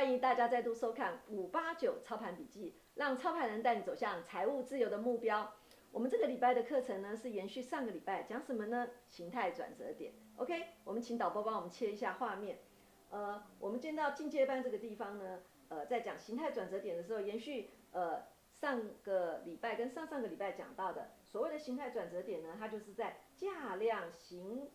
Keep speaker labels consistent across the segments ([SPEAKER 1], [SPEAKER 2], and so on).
[SPEAKER 1] 欢迎大家再度收看589操盘笔记，让操盘人带你走向财务自由的目标。我们这个礼拜的课程呢，是延续上个礼拜，讲什么呢？形态转折点。OK， 我们请导播帮我们切一下画面。我们见到进阶班这个地方呢，在讲形态转折点的时候，延续上个礼拜跟上上个礼拜讲到的所谓的形态转折点呢，它就是在价量形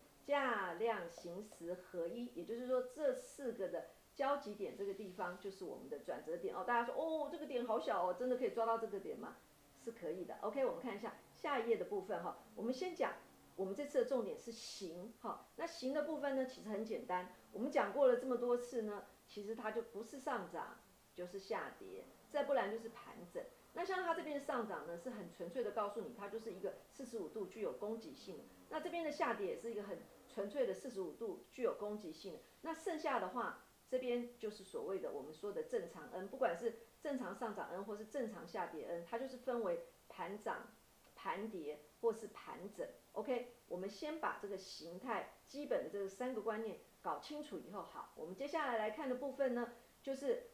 [SPEAKER 1] 时合一，也就是说这4个的交集点这个地方就是我们的转折点哦。大家说哦，这个点好小哦，真的可以抓到这个点吗？是可以的。OK， 我们看一下下一页的部分哈。我们先讲，我们这次的重点是形哈。那形的部分呢，其实很简单。我们讲过了这么多次呢，其实它就不是上涨就是下跌，再不然就是盘整。那像它这边的上涨呢，是很纯粹的告诉你，它就是一个45度具有攻击性的。那这边的下跌也是一个很纯粹的45度具有攻击性的。那剩下的话，这边就是所谓的我们说的正常 N， 不管是正常上涨 N 或是正常下跌 N， 它就是分为盘涨、盘跌或是盘整。OK， 我们先把这个形态基本的这3个观念搞清楚以后，好，我们接下来看的部分呢，就是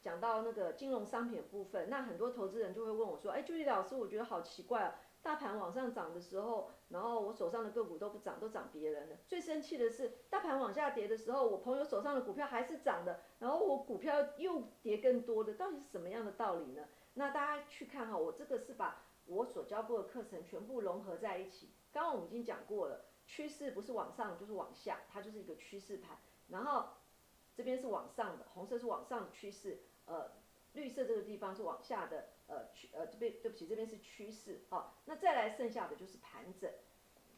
[SPEAKER 1] 讲到那个金融商品的部分。那很多投资人就会问我说，哎，Judy老师，我觉得好奇怪哦，大盘往上涨的时候，然后我手上的个股都不涨，都涨别人的。最生气的是，大盘往下跌的时候，我朋友手上的股票还是涨的，然后我股票又跌更多的，到底是什么样的道理呢？那大家去看哈，我这个是把我所教过的课程全部融合在一起。刚刚我们已经讲过了，趋势不是往上就是往下，它就是一个趋势盘。然后这边是往上的，红色是往上的趋势，绿色这个地方是往下的，这边对不起，这边是趋势，好，那再来剩下的就是盘整，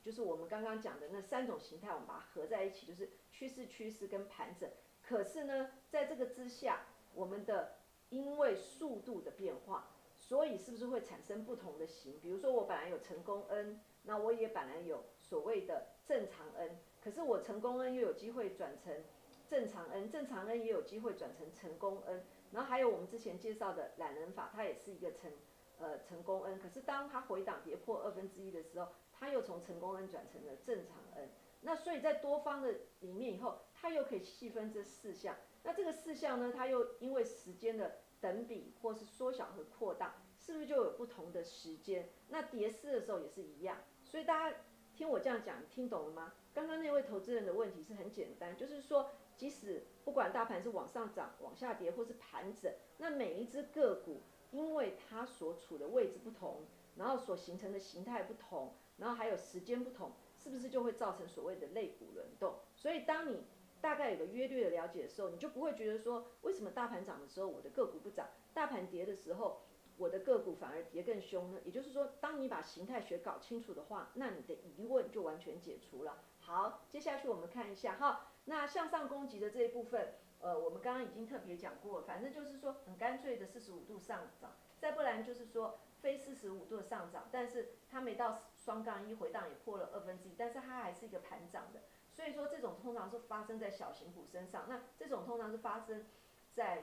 [SPEAKER 1] 就是我们刚刚讲的那3种形态，我们把它合在一起，就是趋势跟盘整。可是呢，在这个之下，我们的因为速度的变化，所以是不是会产生不同的形？比如说我本来有成功 N， 那我也本来有所谓的正常 N， 可是我成功 N 又有机会转成正常 N， 正常 N 也有机会转成成功 N， 然后还有我们之前介绍的懒人法，它也是一个成功 N， 可是当它回档跌破1/2的时候，它又从成功 N 转成了正常 N。那所以在多方的里面以后，它又可以细分这4项。那这个4项呢，它又因为时间的等比或是缩小和扩大，是不是就有不同的时间？那跌势的时候也是一样。所以大家听我这样讲，听懂了吗？刚刚那位投资人的问题是很简单，就是说，即使不管大盘是往上涨、往下跌或是盘整，那每一只个股因为它所处的位置不同，然后所形成的形态不同，然后还有时间不同，是不是就会造成所谓的类股轮动？所以当你大概有个约略的了解的时候，你就不会觉得说，为什么大盘涨的时候我的个股不涨，大盘跌的时候我的个股反而跌更凶呢？也就是说，当你把形态学搞清楚的话，那你的疑问就完全解除了。好，接下去我们看一下哈，那向上攻击的这一部分，我们刚刚已经特别讲过了，反正就是说很干脆的45度上涨，再不然就是说非45度的上涨，但是它没到双杠一回档也破了1/2，但是它还是一个盘涨的。所以说这种通常是发生在小型股身上，那这种通常是发生在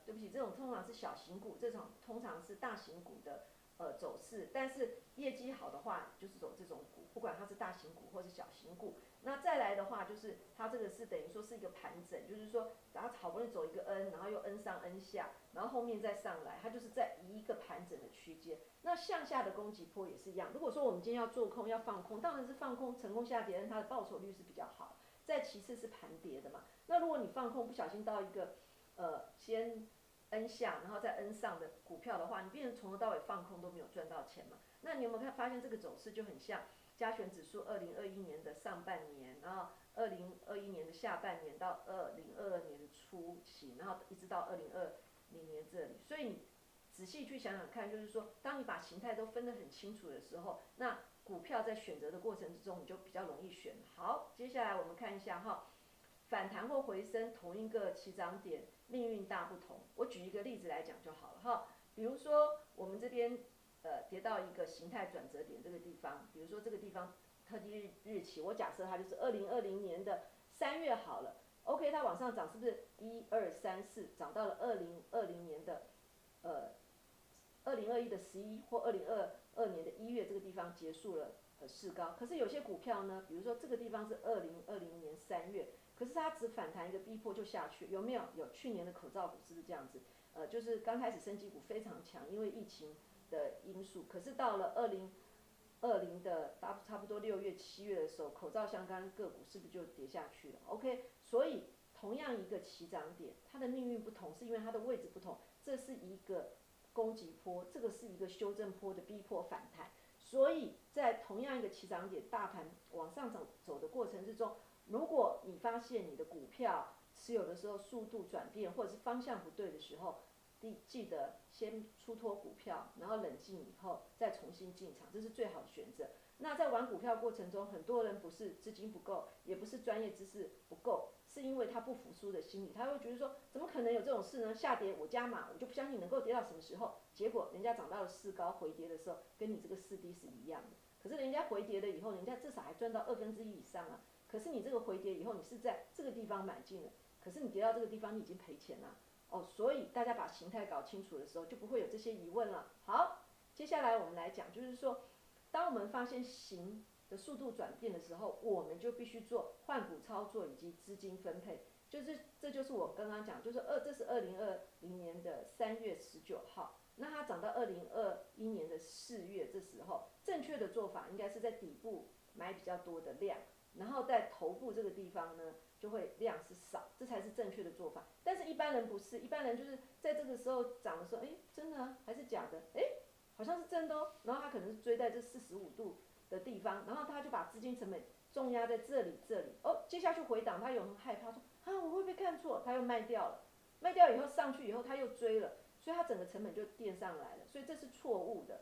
[SPEAKER 1] 对不起，这种通常是小型股，这种通常是大型股的走势，但是业绩好的话就是走这种股，不管它是大型股或是小型股。那再来的话就是它这个是等于说是一个盘整，就是说它好不容易走一个 N， 然后又 N 上 N 下，然后后面再上来，它就是在一个盘整的区间。那向下的攻击波也是一样，如果说我们今天要做空要放空，当然是放空成功下跌，它的报酬率是比较好。再其次是盘跌的嘛，那如果你放空不小心到一个先 N 下，然后再 N 上的股票的话，你变成从头到尾放空都没有赚到钱嘛？那你有没有发现这个走势就很像加权指数2021年的上半年，然后2021年的下半年到2022年的初期，然后一直到2020年这里。所以你仔细去想想看，就是说，当你把形态都分得很清楚的时候，那股票在选择的过程之中，你就比较容易选。好，接下来我们看一下哈，反弹或回升同一个起涨点，命运大不同。我举一个例子来讲就好了哈，比如说我们这边跌到一个形态转折点这个地方，比如说这个地方特定日期，我假设它就是2020年的3月好了。OK， 它往上涨是不是1、2、3、4涨到了2020年的2021的11或2022年的1月这个地方结束了市高？可是有些股票呢，比如说这个地方是2020年3月，可是它只反弹一个逼迫就下去，有没有？有，去年的口罩股是不是这样子？就是刚开始生技股非常强，因为疫情的因素，可是到了2020的差不多6月、7月的时候，口罩相关个股是不是就跌下去了 ？OK， 所以同样一个起涨点，它的命运不同，是因为它的位置不同。这是一个攻击波，这个是一个修正波的逼迫反弹。所以在同样一个起涨点，大盘往上走的过程之中，如果你发现你的股票持有的时候速度转变，或者是方向不对的时候，记得先出脱股票，然后冷静以后再重新进场，这是最好的选择。那在玩股票过程中，很多人不是资金不够，也不是专业知识不够，是因为他不服输的心理，他会觉得说，怎么可能有这种事呢？下跌我加码，我就不相信能够跌到什么时候。结果人家涨到了4高回跌的时候，跟你这个4低是一样的。可是人家回跌了以后，人家至少还赚到1/2以上啊。可是你这个回跌以后，你是在这个地方买进了，可是你跌到这个地方，你已经赔钱了。所以大家把形态搞清楚的时候，就不会有这些疑问了。好，接下来我们来讲，就是说，当我们发现形的速度转变的时候，我们就必须做换股操作以及资金分配。这就是我刚刚讲，就是这是2020年的3月19号，那它涨到2021年的4月，这时候正确的做法应该是在底部买比较多的量，然后在头部这个地方呢，就会量是少，这才是正确的做法。但是一般人不是，一般人就是在这个时候涨的时候，真的啊还是假的？好像是真的哦。然后他可能是追在这45度的地方，然后他就把资金成本重压在这里。接下去回档，他有很害怕说我会不会看错？他又卖掉了，卖掉以后上去以后他又追了，所以他整个成本就垫上来了，所以这是错误的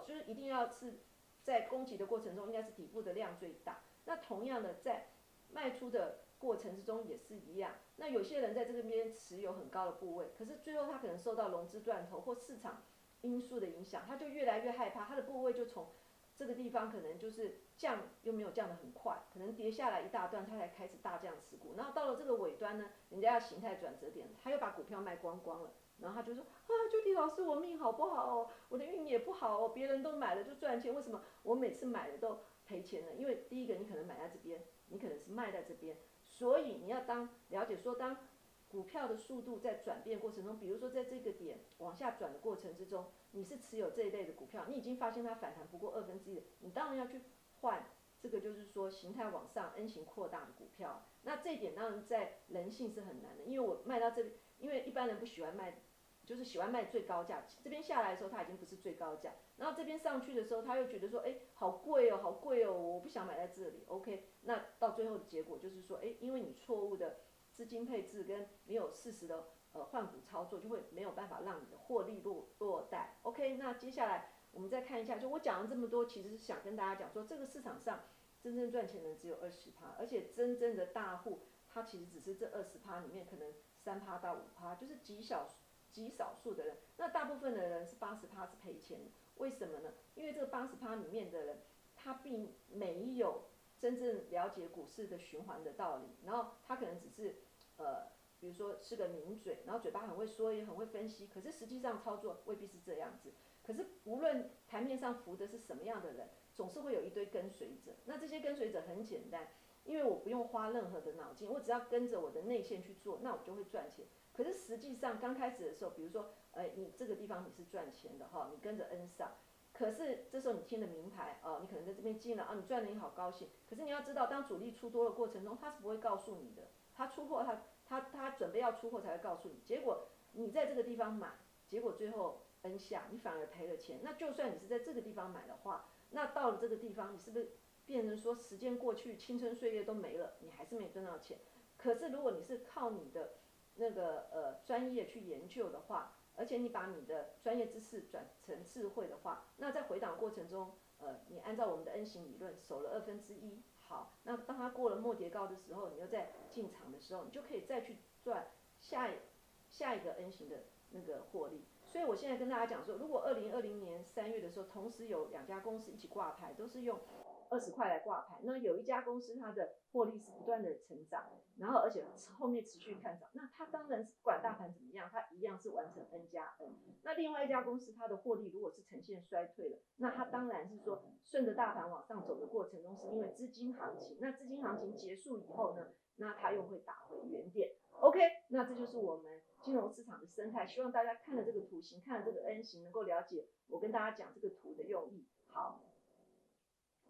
[SPEAKER 1] 就是一定要是在攻击的过程中，应该是底部的量最大。那同样的，在卖出的过程之中也是一样。那有些人在这边持有很高的部位，可是最后他可能受到融资断头或市场因素的影响，他就越来越害怕，他的部位就从这个地方可能就是降，又没有降得很快，可能跌下来一大段，他才开始大降持股。然后到了这个尾端呢，人家要形态转折点，他又把股票卖光光了，然后他就说Judy老师，我命好不好哦？我的运也不好哦，别人都买了就赚钱，为什么我每次买了都赔钱呢？因为第一个你可能买在这边，你可能是卖在这边，所以你要了解说，当股票的速度在转变过程中，比如说在这个点往下转的过程之中，你是持有这一类的股票，你已经发现它反弹不过1/2的，你当然要去换这个就是说形态往上 N 型扩大的股票。那这一点当然在人性是很难的，因为我卖到这里，因为一般人不喜欢卖，就是喜欢卖最高价，这边下来的时候它已经不是最高价，然后这边上去的时候他又觉得说好贵哦，好贵哦，我不想买在这里 OK， 那到最后的结果就是说因为你错误的资金配置跟没有适时的换股操作，就会没有办法让你的获利落袋 OK。 那接下来我们再看一下，就我讲了这么多，其实是想跟大家讲说，这个市场上真正赚钱的人只有20%，而且真正的大户他其实只是这20%里面可能3%到5%，就是极少数的人，那大部分的人是80%是赔钱的。为什么呢？因为这个80%里面的人，他并没有真正了解股市的循环的道理，然后他可能只是比如说是个名嘴，然后嘴巴很会说，也很会分析，可是实际上操作未必是这样子。可是无论台面上浮的是什么样的人，总是会有一堆跟随者。那这些跟随者很简单，因为我不用花任何的脑筋，我只要跟着我的内线去做，那我就会赚钱。可是实际上刚开始的时候，比如说你这个地方你是赚钱的你跟着 N 上，可是这时候你听了名牌你可能在这边进了你赚了你好高兴。可是你要知道，当主力出多的过程中，他是不会告诉你的，他出货他准备要出货才会告诉你。结果你在这个地方买，结果最后 N 下你反而赔了钱。那就算你是在这个地方买的话，那到了这个地方你是不是变成说时间过去，青春岁月都没了，你还是没赚到钱？可是如果你是靠你的那个专业去研究的话，而且你把你的专业知识转成智慧的话，那在回档过程中你按照我们的 N 型理论守了1/2，好，那当它过了末跌高的时候，你又在进场的时候，你就可以再去赚下一个 N 型的那个获利。所以我现在跟大家讲说，如果2020年3月的时候，同时有2家公司一起挂牌，都是用20块来挂牌，那有一家公司它的获利是不断的成长，然后而且后面持续看涨，那它当然是不管大盘怎么样，它一样是完成 N 加 N。那另外一家公司它的获利如果是呈现衰退了，那它当然是说顺着大盘往上走的过程中，是因为资金行情。那资金行情结束以后呢，那它又会打回原点。OK， 那这就是我们金融市场的生态。希望大家看了这个图形，看了这个 N 型，能够了解我跟大家讲这个图的用意。好。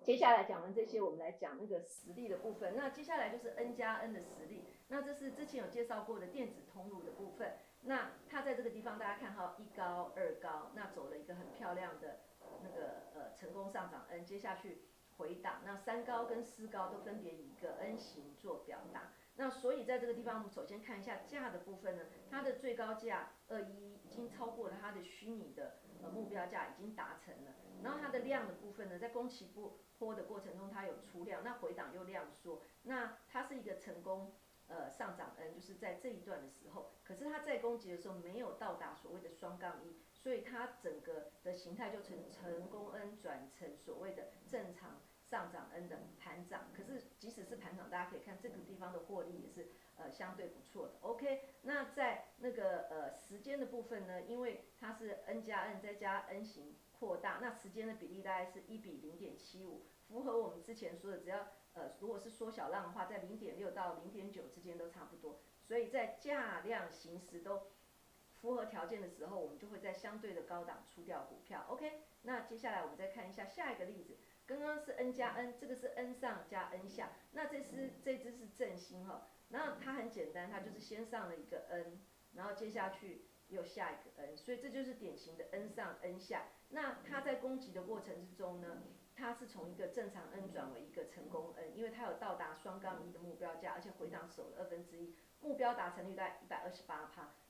[SPEAKER 1] 接下来讲完这些，我们来讲那个实例的部分。那接下来就是 N 加 N 的实例。那这是之前有介绍过的电子通路的部分。那它在这个地方，大家看好1高2高，那走了一个很漂亮的那个成功上涨 N， 接下去回档。那3高跟4高都分别以一个 N 型做表达。那所以在这个地方，我们首先看一下价的部分呢，它的最高价21已经超过了它的虚拟的目标价，已经达成了。然后它的量的部分呢，在攻击波的过程中，它有出量，那回档又量缩，那它是一个成功上涨 N， 就是在这一段的时候，可是它在攻击的时候没有到达所谓的双杠一，所以它整个的形态就从成功 N 转成所谓的正常上涨 N 的盘涨。可是即使是盘涨，大家可以看这个地方的获利也是相对不错的。OK， 那在那个时间的部分呢，因为它是 N 加 N 再加 N 型扩大，那时间的比例大概是1比0.75，符合我们之前说的，只要如果是缩小浪的话，在0.6到0.9之间都差不多。所以在价量形时都符合条件的时候，我们就会在相对的高档出掉股票。OK， 那接下来我们再看一下下一个例子。刚刚是 N 加 N， 这个是 N 上加 N 下，那这只是正星哈，然后它很简单，它就是先上了一个 N， 然后接下去又下一个 N， 所以这就是典型的 N 上 N 下。那它在攻击的过程之中呢，它是从一个正常 N 转为一个成功 N， 因为它有到达双杠一的目标价，而且回档守了1/2，目标达成率大概128%。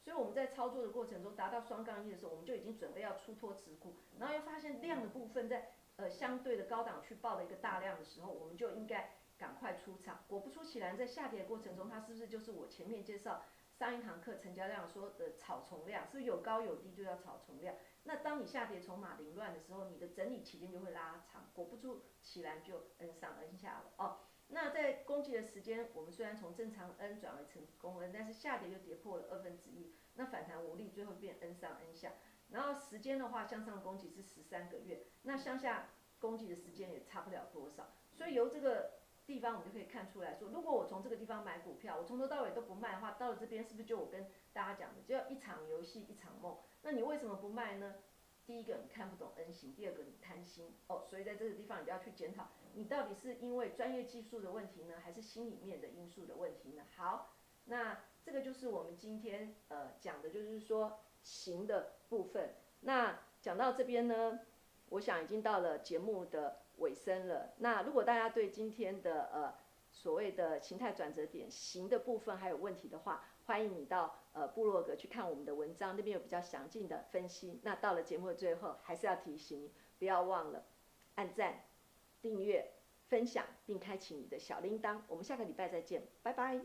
[SPEAKER 1] 所以我们在操作的过程中达到双杠一的时候，我们就已经准备要出脱持股，然后又发现量的部分在相对的高档去报了一个大量的时候，我们就应该赶快出场。果不出其然，在下跌的过程中，它是不是就是我前面介绍上一堂课成交量说的草丛量，是不是有高有低就叫草丛量？那当你下跌筹码凌乱的时候，你的整理期间就会拉长，果不出其然就 N 上 N 下了哦。那在攻击的时间，我们虽然从正常 N 转为成功 N， 但是下跌又跌破了1/2，那反弹无力，最后变 N 上 N 下。然后时间的话，向上攻击是13个月，那向下攻击的时间也差不了多少。所以由这个地方我们就可以看出来说，如果我从这个地方买股票，我从头到尾都不卖的话，到了这边是不是就我跟大家讲的，就要一场游戏一场梦？那你为什么不卖呢？第一个你看不懂 N 型，第二个你贪心哦，所以在这个地方你就要去检讨，你到底是因为专业技术的问题呢，还是心里面的因素的问题呢？好，那这个就是我们今天讲的，就是说型的部分。那讲到这边呢，我想已经到了节目的尾声了。那如果大家对今天的所谓的形态转折点型的部分还有问题的话，欢迎你到部落格去看我们的文章，那边有比较详尽的分析。那到了节目的最后，还是要提醒你，不要忘了按赞、订阅、分享，并开启你的小铃铛。我们下个礼拜再见，拜拜。